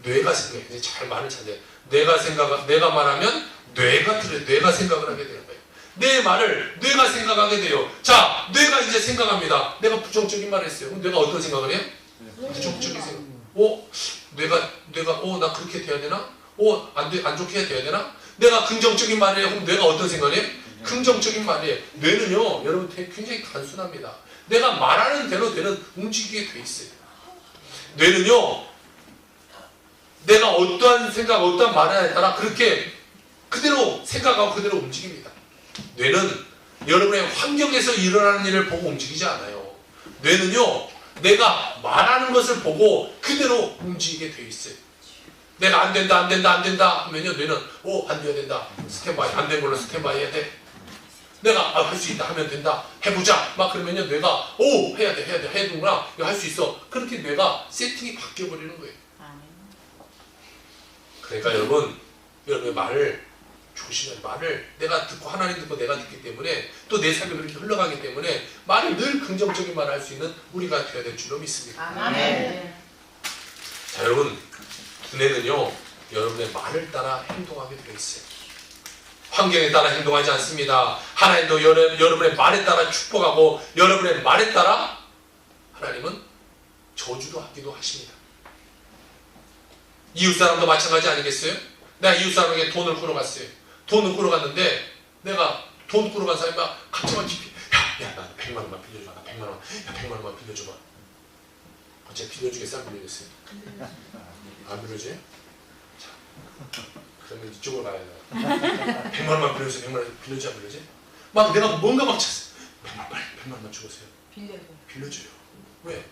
뇌가 생각해요. 이제 잘 말을 찾아요. 내가 말하면 뇌가 들어요. 뇌가 생각을 하게 되는 거예요. 내 말을 뇌가 생각하게 돼요. 자, 뇌가 이제 생각합니다. 내가 부정적인 말을 했어요. 그럼 뇌가 어떤 생각을 해요? 부정적인 생각. 뇌가 나 그렇게 돼야 되나? 안 좋게 해야 되나? 내가 긍정적인 말을 해요. 그럼 뇌가 어떤 생각을 해요? 긍정적인 말이에요. 뇌는요, 여러분 굉장히 단순합니다. 내가 말하는 대로 뇌는 움직이게 돼 있어요. 뇌는요, 내가 어떠한 생각, 어떠한 말에 따라 그렇게 그대로 생각하고 그대로 움직입니다. 뇌는 여러분의 환경에서 일어나는 일을 보고 움직이지 않아요. 뇌는요, 내가 말하는 것을 보고 그대로 움직이게 돼 있어요. 내가 안 된다, 안 된다, 안 된다 하면요, 뇌는 안 돼야 된다. 스탠바이, 안 된 걸로 스탠바이 해야 돼. 내가 할 수 있다 하면 된다. 해보자. 막 그러면요, 뇌가 해야 돼, 해야 돼, 해야 되는구나. 이거 할 수 있어. 그렇게 뇌가 세팅이 바뀌어 버리는 거예요. 그러니까 여러분의 말을 조심해요. 말을 내가 듣고 하나님 듣고 내가 듣기 때문에 또 내 삶이 그렇게 흘러가기 때문에 말을 늘 긍정적인 말을 할 수 있는 우리가 되어야 될 줄로 믿습니다. 아멘. 자, 여러분, 두뇌는요, 여러분의 말을 따라 행동하게 되어 있어요. 환경에 따라 행동하지 않습니다. 하나님도 여러분의 말에 따라 축복하고 여러분의 말에 따라 하나님은 저주도 하기도 하십니다. 이웃사람도 마찬가지 아니겠어요? 내가 이웃사람에게 돈을 끌어갔어요. 돈을 끌어갔는데 내가 돈 끌어간 사람이 막 갑자기 깊이 야, 나 100만 원만 빌려줘. 나 100만 원. 야, 100만 원만 빌려줘봐. 어째 빌려주겠어? 안 빌려줬어요? 안 빌려줘요? 자, 그러면 이쪽으로 가야 돼요. 100만 원만 빌려줘. 100만 원 빌려줘? 안 빌려줘? 막 내가 뭔가 막 찼어. 100만 원, 빨리 100만 원만 주세요. 빌려줘요. 왜?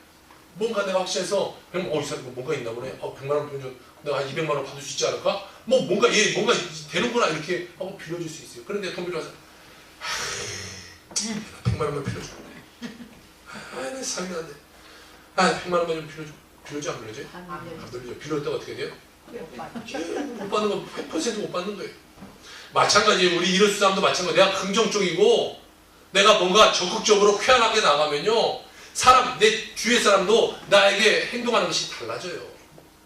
뭔가 내가 확신해서 이 사람 뭔가 있나 보네. 100만 원 빌려줘. 내가 한 200만 원 받을 수 있지 않을까? 뭔가 되는구나 이렇게 하고 빌려줄 수 있어요. 그런데 돈 빌려서 100만 원만 빌려줘. 내 삶이 안 돼. 100만 원만 좀 빌려줘. 빌려줘 안 빌려줘? 안 빌려줘. 빌렸다가 어떻게 돼요? 못 받는 거 100% 못 받는 거예요. 마찬가지예요. 우리 이웃 사람도 마찬가지. 내가 긍정적이고 내가 뭔가 적극적으로 쾌활하게 나가면요, 내 주위의 사람도 나에게 행동하는 것이 달라져요.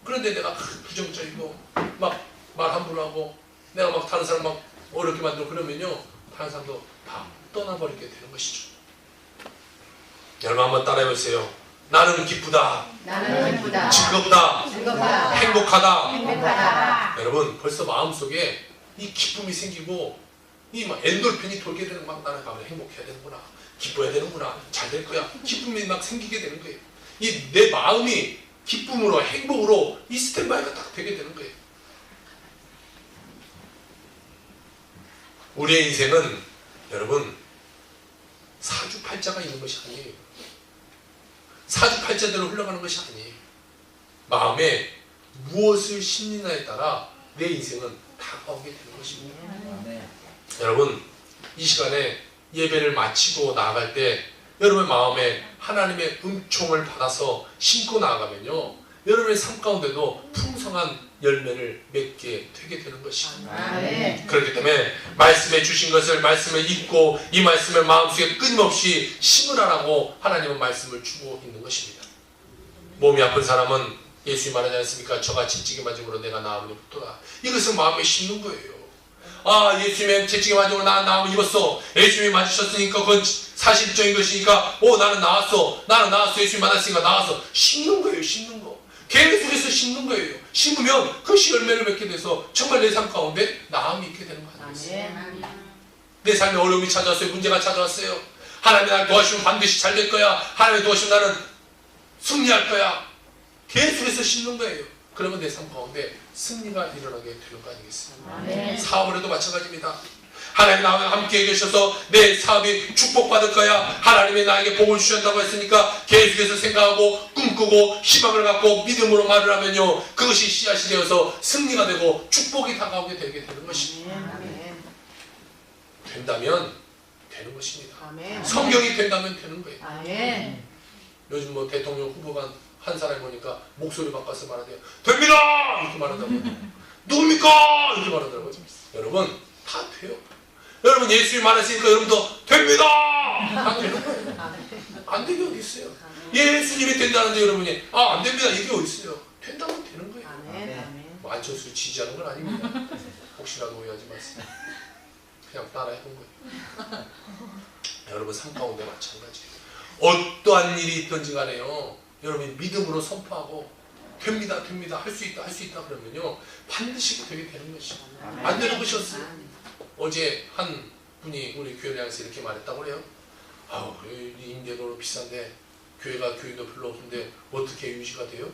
그런데 내가 부정적이고 막 말 함부로 하고 내가 막 다른 사람 막 어렵게 만들고 그러면요, 다른 사람도 다 떠나버리게 되는 것이죠. 여러분 한번 따라해보세요. 나는 기쁘다. 나는 기쁘다. 즐겁다. 즐겁다. 행복하다. 행복하다. 여러분 벌써 마음속에 이 기쁨이 생기고 이 막 엔돌핀이 돌게 되는, 막 나는 가면 행복해야 되는구나, 기뻐야 되는구나, 잘 될 거야, 기쁨이 막 생기게 되는 거예요. 이 내 마음이 기쁨으로 행복으로 이 스탠바이가 딱 되게 되는 거예요. 우리의 인생은 여러분 사주팔자가 있는 것이 아니에요. 사주팔자대로 흘러가는 것이 아니에요. 마음에 무엇을 심리나에 따라 내 인생은 다가오게 되는 것입니다. 여러분 이 시간에 예배를 마치고 나아갈 때 여러분의 마음에 하나님의 은총을 받아서 심고 나아가면요, 여러분의 삶 가운데도 풍성한 열매를 맺게 되게 되는 것입니다. 아멘. 그렇기 때문에 말씀에 주신 것을 말씀에 읽고 이 말씀을 마음속에 끊임없이 심으라고 하나님은 말씀을 주고 있는 것입니다. 몸이 아픈 사람은 예수님 말하지 않습니까? 저같이 찌개 맞음으로 내가 나음을 입었도다. 이것을 마음에 심는 거예요. 예수님의 채찍에 맞음으로 나 나음을 입었어. 예수님이 맞으셨으니까 그건 사실적인 것이니까 나는 나았어. 예수님 만났으니까 나았어. 심는 거예요. 심는 거. 계속해서 심는 거예요. 심으면 그것이 열매를 맺게 돼서 정말 내 삶 가운데 나음이 있게 되는 거 아니겠어요? 내 삶에 어려움이 찾아왔어요. 문제가 찾아왔어요. 하나님이 나를 도와주시면 반드시 잘 될 거야. 하나님이 도와주시면 나는 승리할 거야. 계속해서 심는 거예요. 그러면 내 삶 가운데 승리가 일어나게 되는 거 아니겠어요? 사업을 해도 마찬가지입니다. 하나님 나와 함께 계셔서 내 사업이 축복받을 거야. 하나님이 나에게 복을 주신다고 했으니까 계속해서 생각하고 꿈꾸고 희망을 갖고 믿음으로 말을 하면요, 그것이 씨앗이 되어서 승리가 되고 축복이 다가오게 되게 되는 것입니다. 된다면 되는 것입니다. 성경이 된다면 되는 거예요. 요즘 뭐 대통령 후보가 한 사람이 보니까 목소리 바꿔서 말하대요. 됩니다! 이렇게 말하더라고요. 누굽니까? 이렇게 말하더라고요. 여러분 다 돼요. 여러분 예수님 말했으니까 여러분도 됩니다! 안 되는 거예요. 안 되게 어디 있어요? 예수님이 된다는데 여러분이 안 됩니다. 이게 어디 있어요? 된다면 되는 거예요. 뭐 안철수 지지하는 건 아닙니다. 혹시라도 오해하지 마세요. 그냥 따라 해본 거예요. 여러분 삶 가운데 마찬가지예요. 어떠한 일이 있든지 간에요, 여러분이 믿음으로 선포하고 됩니다, 할 수 있다 그러면요, 반드시 되게 되는 것이죠. 안 되는 것이었어요. 어제 한 분이 우리 교회를 향해서 이렇게 말했다고 그래요. 이 임대료로 비싼데 교회도 별로 없는데 어떻게 유지가 돼요?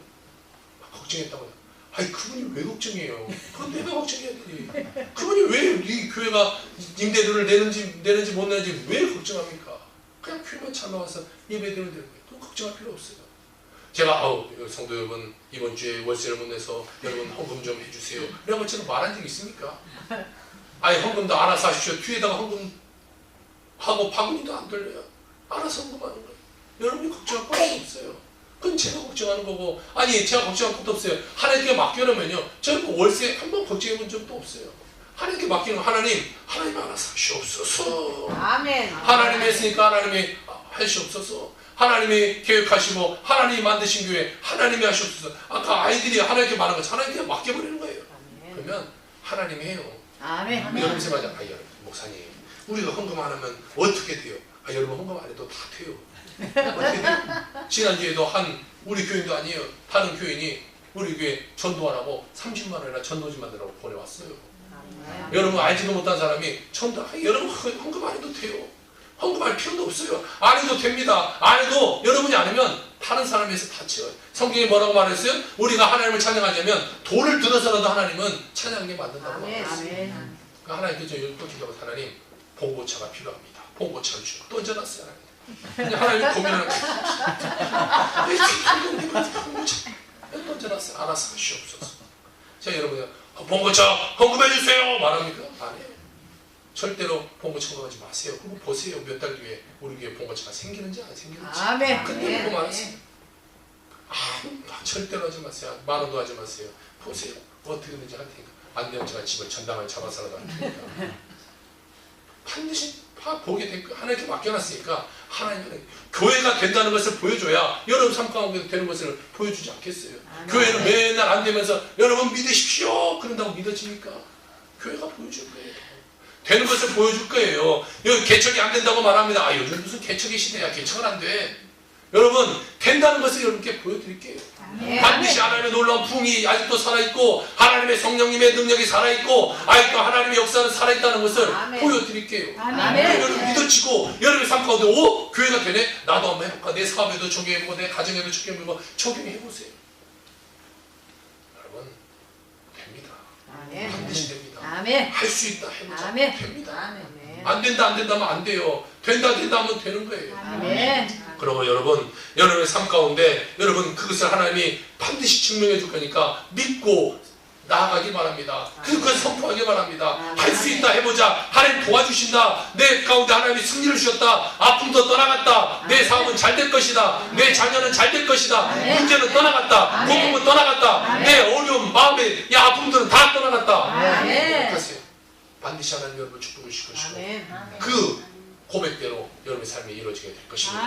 막 걱정했다고 해요. 아니 그분이 왜 걱정해요? 그건 내가 걱정해야 되지. 그분이 왜 이 교회가 임대료를 내는지 못 내는지 왜 걱정합니까? 그냥 교회만 잘 나와서 예배드리면 되는 거예요. 또 걱정할 필요 없어요. 제가 성도 여러분 이번 주에 월세를 못 내서 여러분 헌금 좀 해주세요. 이런 것처럼 말한 적 있습니까? 아니 헌금도 알아서 하십시오. 뒤에다가 헌금하고 바구니도 안 돌려요. 알아서 헌금하는 거예요. 여러분이 걱정할 것도 없어요. 그건 제가 걱정하는 거고 아니 제가 걱정할 것도 없어요. 하나님께 맡겨놓으면요. 저는 월세 한 번 걱정해 본 적도 없어요. 하나님께 맡기는 하나님 알아서 하시옵소서. 아멘. 하나님이 했으니까 하나님이 하시옵소서. 하나님이 계획하시고 하나님이 만드신 교회 하나님이 하시옵소서. 아까 아이들이 하나님께 말한 거 하나님께 맡겨버리는 거예요. 그러면 하나님이 해요. 아멘. 여러분 생각하자. 여러분 목사님 우리가 헌금 안 하면 어떻게 돼요? 여러분 헌금 안 해도 다 돼요. 어떻게 돼요? 지난주에도 우리 교인도 아니에요. 다른 교인이 우리 교회 전도 안 하고 30만 원이나 전도지 만들라고 보내왔어요. 여러분 알지도 못한 사람이 여러분 헌금 안 해도 돼요. 헌금할 필요도 없어요. 안 해도 됩니다. 안 해도 여러분이 안 하면 다른 사람에서 다쳐요. 성경이 뭐라고 말했어요? 우리가 하나님을 찬양하려면 돈을 들어서라도 하나님은 찬양하게 만든다고 말했어요. 그러니까 하나님께서 또 기도하고 하나님 봉고차가 필요합니다. 봉고차를 주고 던져놨어요. 하나님. 하나님 고민하는 봉고차 던져놨어요. 알아서 하시옵소서. 자 여러분 봉고차 헌금해주세요 말합니까? 안 해요. 절대로 봉고차 헌금하지 마세요. 그거 보세요. 몇 달 뒤에 우리 교회 봉고차가 생기는지 안 생기는지. 아멘. 그때 보고 말았어요. 절대로 하지 마세요. 만 원도 하지 마세요. 보세요. 어떻게든지 할 테니까. 안 되면 제가 집을 전당을 잡아서라도 할 테니까. 반드시 보게 되고 하나님께 맡겨놨으니까 하나님은 교회가 된다는 것을 보여줘야 여러분 삶 가운데 되는 것을 보여주지 않겠어요. 교회는 맨날 안 되면서 여러분 믿으십시오 그런다고 믿어집니까? 교회가 보여줄 거예요. 되는 것을 보여줄 거예요. 여기 개척이 안 된다고 말합니다. 요즘 무슨 개척의 시대야. 개척은 안 돼. 여러분 된다는 것을 여러분께 보여드릴게요. 반드시 하나님의 놀라운 풍이 아직도 살아있고 하나님의 성령님의 능력이 살아있고 아직도 하나님의 역사는 살아있다는 것을 보여드릴게요. 여러분 믿어지고 여러분의 삶 가운데 교회가 되네? 나도 한번 해볼까? 내 사업에도 적용해보고 내 가정에도 적용해보고 적용해보세요. 여러분 됩니다. 반드시 됩니다. 할 수 있다 해보자. 됩니다. 안 된다 하면 안 돼요. 된다 하면 되는 거예요. 그러면 여러분의 삶 가운데 여러분 그것을 하나님이 반드시 증명해 줄 거니까 믿고 나아가기 바랍니다. 그것을 선포하기 바랍니다. 할 수 있다 해보자. 하나님 도와주신다. 내 가운데 하나님이 승리를 주셨다. 아픔도 떠나갔다. 내 사업은 잘 될 것이다. 내 자녀는 잘 될 것이다. 문제는 떠나갔다. 고통은 떠나갔다. 내 어려움, 마음의 아픔들은 다 떠나갔다. 어떠세요? 반드시 하나님 여러분 축복을 주실 것이고 그 고백대로 여러분의 삶이 이루어지게 될 것입니다.